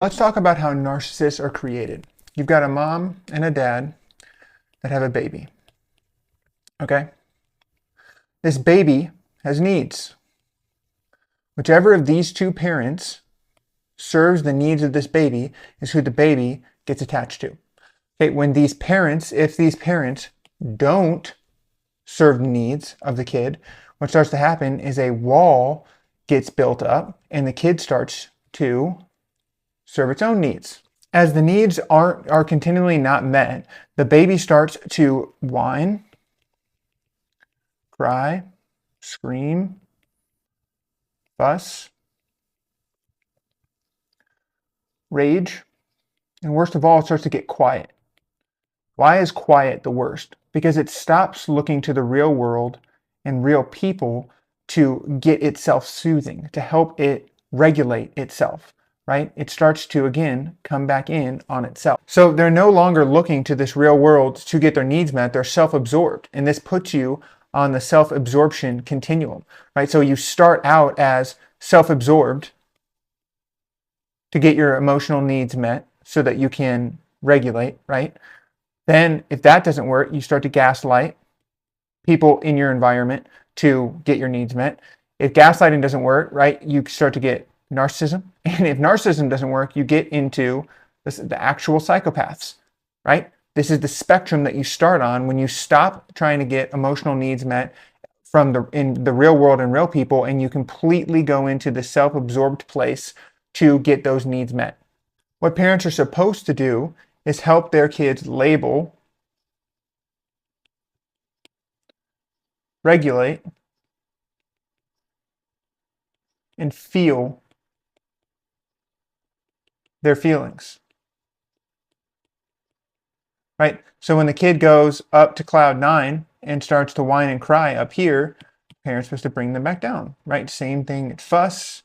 Let's talk about how narcissists are created. You've got a mom and a dad that have a baby. Okay? This baby has needs. Whichever of these two parents serves the needs of this baby is who the baby gets attached to. Okay, if these parents don't serve the needs of the kid, what starts to happen is a wall gets built up and the kid starts to serve its own needs. As the needs are continually not met, the baby starts to whine, cry, scream, fuss, rage, and worst of all, it starts to get quiet. Why is quiet the worst? Because it stops looking to the real world and real people to get itself soothing, to help it regulate itself. Right? It starts to, again, come back in on itself. So they're no longer looking to this real world to get their needs met. They're self-absorbed. And this puts you on the self-absorption continuum, right? So you start out as self-absorbed to get your emotional needs met so that you can regulate, right? Then if that doesn't work, you start to gaslight people in your environment to get your needs met. If gaslighting doesn't work, right, you start to get narcissism. And if narcissism doesn't work, you get into the actual psychopaths, right? This is the spectrum that you start on when you stop trying to get emotional needs met in the real world and real people, and you completely go into the self-absorbed place to get those needs met. What parents are supposed to do is help their kids label, regulate, and feel their feelings. Right? So when the kid goes up to cloud 9 and starts to whine and cry up here, parents are supposed to bring them back down. Right? Same thing, it's fuss,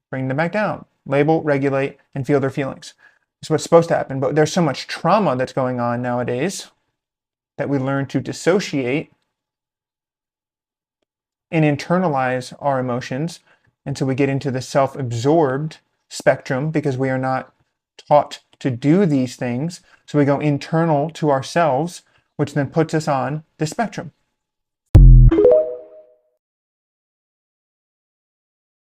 bring them back down. Label, regulate, and feel their feelings. That's what's supposed to happen. But there's so much trauma that's going on nowadays that we learn to dissociate and internalize our emotions. And so we get into the self-absorbed spectrum because we are not taught to do these things. So we go internal to ourselves, which then puts us on the spectrum.